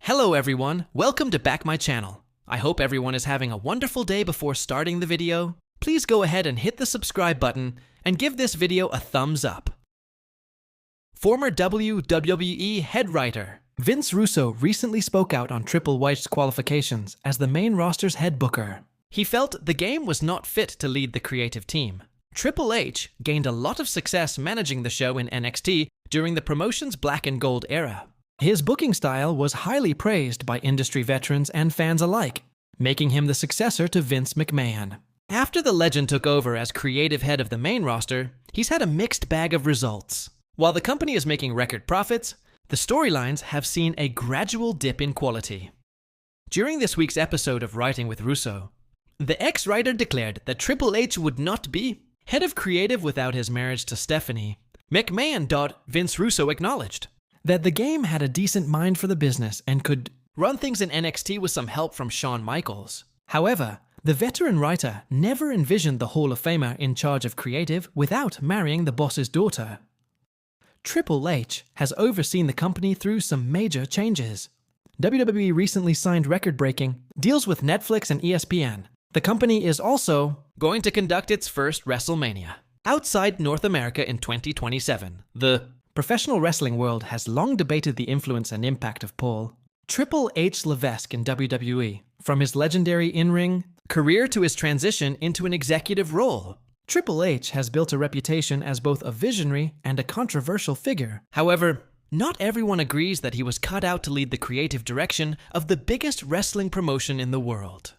Hello everyone, welcome to back my channel. I hope everyone is having a wonderful day. Before starting the video, please go ahead and hit the subscribe button and give this video a thumbs up. Former WWE head writer Vince Russo recently spoke out on Triple H's qualifications as the main roster's head booker. He felt the game was not fit to lead the creative team. Triple H gained a lot of success managing the show in NXT during the promotion's black and gold era. His booking style was highly praised by industry veterans and fans alike, making him the successor to Vince McMahon. After the legend took over as creative head of the main roster, he's had a mixed bag of results. While the company is making record profits, the storylines have seen a gradual dip in quality. During this week's episode of Writing with Russo, the ex-writer declared that Triple H would not be head of creative without his marriage to Stephanie McMahon. Vince Russo acknowledged that the game had a decent mind for the business and could run things in NXT with some help from Shawn Michaels. However, the veteran writer never envisioned the Hall of Famer in charge of creative without marrying the boss's daughter. Triple H has overseen the company through some major changes. WWE recently signed record-breaking deals with Netflix and ESPN. The company is also going to conduct its first WrestleMania outside North America in 2027. The professional wrestling world has long debated the influence and impact of Paul Triple H Levesque in WWE, from his legendary in-ring career to his transition into an executive role. Triple H has built a reputation as both a visionary and a controversial figure. However, not everyone agrees that he was cut out to lead the creative direction of the biggest wrestling promotion in the world.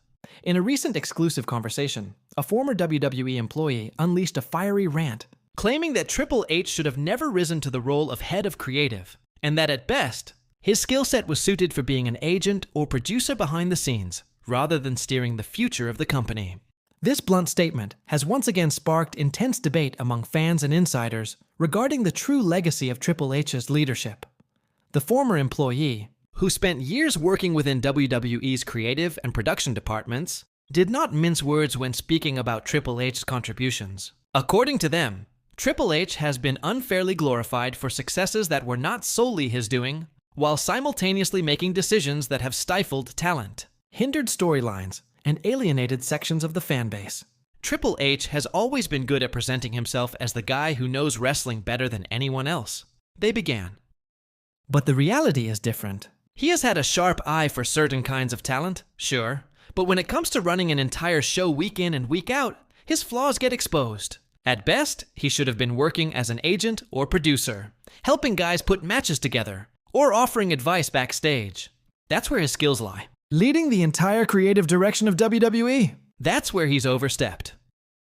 In a recent exclusive conversation, a former WWE employee unleashed a fiery rant, claiming that Triple H should have never risen to the role of head of creative, and that at best, his skill set was suited for being an agent or producer behind the scenes, rather than steering the future of the company. This blunt statement has once again sparked intense debate among fans and insiders regarding the true legacy of Triple H's leadership. The former employee, who spent years working within WWE's creative and production departments, did not mince words when speaking about Triple H's contributions. According to them, Triple H has been unfairly glorified for successes that were not solely his doing, while simultaneously making decisions that have stifled talent, hindered storylines, and alienated sections of the fan base. Triple H has always been good at presenting himself as the guy who knows wrestling better than anyone else. They began. But the reality is different. He has had a sharp eye for certain kinds of talent, sure, but when it comes to running an entire show week in and week out, his flaws get exposed. At best, he should have been working as an agent or producer, helping guys put matches together, or offering advice backstage. That's where his skills lie. Leading the entire creative direction of WWE. That's where he's overstepped.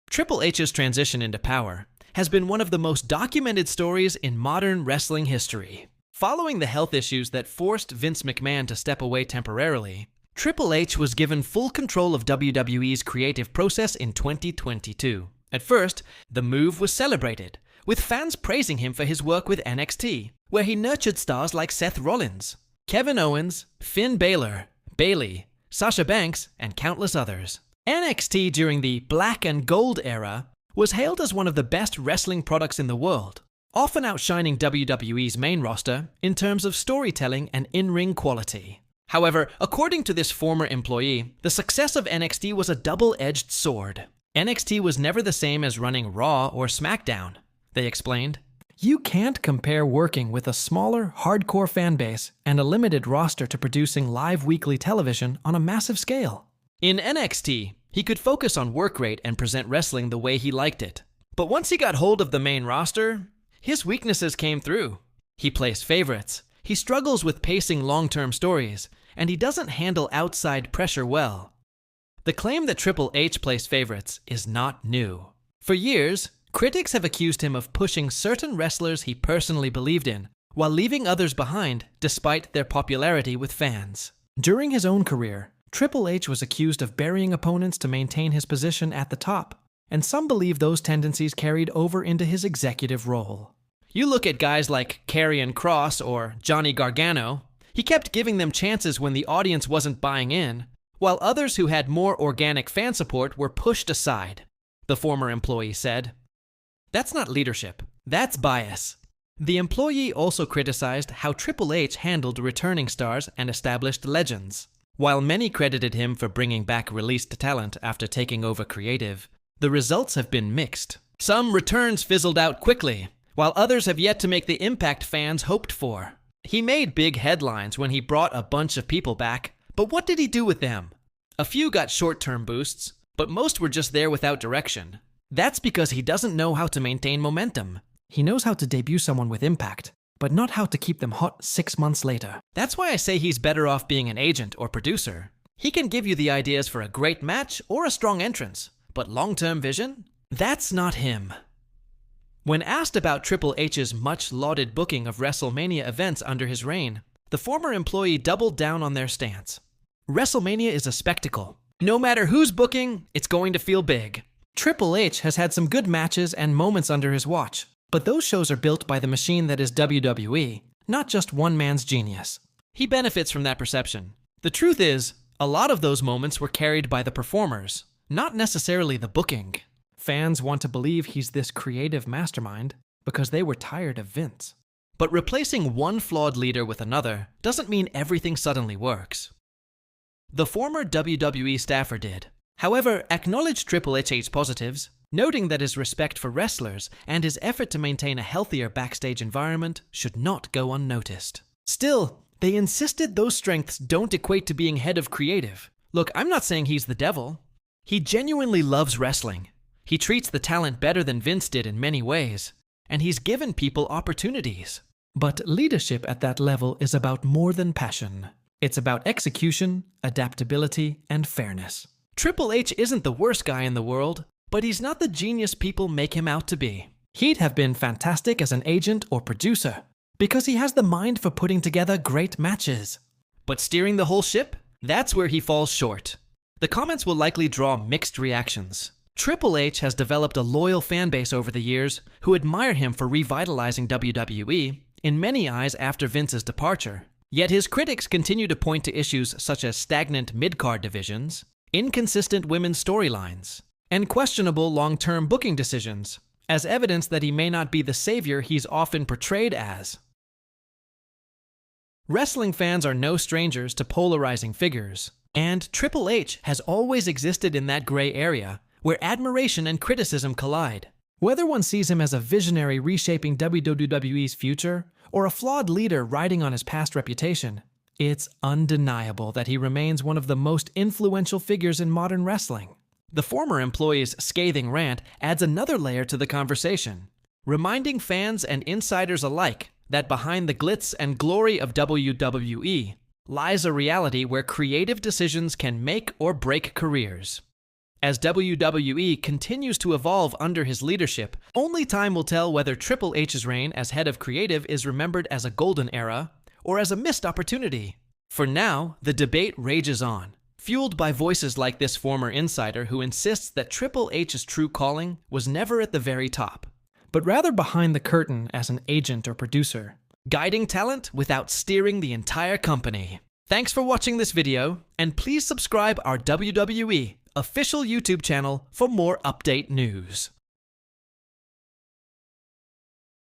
Triple H's transition into power has been one of the most documented stories in modern wrestling history. Following the health issues that forced Vince McMahon to step away temporarily, Triple H was given full control of WWE's creative process in 2022. At first, the move was celebrated, with fans praising him for his work with NXT, where he nurtured stars like Seth Rollins, Kevin Owens, Finn Balor, Bayley, Sasha Banks, and countless others. NXT during the black and gold era was hailed as one of the best wrestling products in the world, often outshining WWE's main roster in terms of storytelling and in-ring quality. However, according to this former employee, the success of NXT was a double-edged sword. NXT was never the same as running Raw or SmackDown, they explained. You can't compare working with a smaller, hardcore fan base and a limited roster to producing live weekly television on a massive scale. In NXT, he could focus on work rate and present wrestling the way he liked it. But once he got hold of the main roster, his weaknesses came through. He plays favorites, he struggles with pacing long-term stories, and he doesn't handle outside pressure well. The claim that Triple H plays favorites is not new. For years, critics have accused him of pushing certain wrestlers he personally believed in, while leaving others behind despite their popularity with fans. During his own career, Triple H was accused of burying opponents to maintain his position at the top, and some believe those tendencies carried over into his executive role. You look at guys like Karrion Kross or Johnny Gargano, he kept giving them chances when the audience wasn't buying in, while others who had more organic fan support were pushed aside, the former employee said. That's not leadership, that's bias. The employee also criticized how Triple H handled returning stars and established legends. While many credited him for bringing back released talent after taking over creative, the results have been mixed. Some returns fizzled out quickly, while others have yet to make the impact fans hoped for. He made big headlines when he brought a bunch of people back, but what did he do with them? A few got short-term boosts, but most were just there without direction. That's because he doesn't know how to maintain momentum. He knows how to debut someone with impact, but not how to keep them hot 6 months later. That's why I say he's better off being an agent or producer. He can give you the ideas for a great match or a strong entrance, but long-term vision? That's not him. When asked about Triple H's much-lauded booking of WrestleMania events under his reign, the former employee doubled down on their stance. WrestleMania is a spectacle. No matter who's booking, it's going to feel big. Triple H has had some good matches and moments under his watch, but those shows are built by the machine that is WWE, not just one man's genius. He benefits from that perception. The truth is, a lot of those moments were carried by the performers, not necessarily the booking. Fans want to believe he's this creative mastermind because they were tired of Vince. But replacing one flawed leader with another doesn't mean everything suddenly works. The former WWE staffer did. However, acknowledged Triple H's positives, noting that his respect for wrestlers and his effort to maintain a healthier backstage environment should not go unnoticed. Still, they insisted those strengths don't equate to being head of creative. Look, I'm not saying he's the devil. He genuinely loves wrestling. He treats the talent better than Vince did in many ways, and he's given people opportunities. But leadership at that level is about more than passion. It's about execution, adaptability, and fairness. Triple H isn't the worst guy in the world, but he's not the genius people make him out to be. He'd have been fantastic as an agent or producer, because he has the mind for putting together great matches. But steering the whole ship? That's where he falls short. The comments will likely draw mixed reactions. Triple H has developed a loyal fan base over the years who admire him for revitalizing WWE, in many eyes after Vince's departure. Yet his critics continue to point to issues such as stagnant mid-card divisions, inconsistent women's storylines, and questionable long-term booking decisions, as evidence that he may not be the savior he's often portrayed as. Wrestling fans are no strangers to polarizing figures, and Triple H has always existed in that gray area, where admiration and criticism collide. Whether one sees him as a visionary reshaping WWE's future, or a flawed leader riding on his past reputation, it's undeniable that he remains one of the most influential figures in modern wrestling. The former employee's scathing rant adds another layer to the conversation, reminding fans and insiders alike that behind the glitz and glory of WWE lies a reality where creative decisions can make or break careers. As WWE continues to evolve under his leadership, only time will tell whether Triple H's reign as head of creative is remembered as a golden era or as a missed opportunity. For now, the debate rages on, fueled by voices like this former insider who insists that Triple H's true calling was never at the very top, but rather behind the curtain as an agent or producer, guiding talent without steering the entire company. Thanks for watching this video, and please subscribe our WWE official YouTube channel for more update news.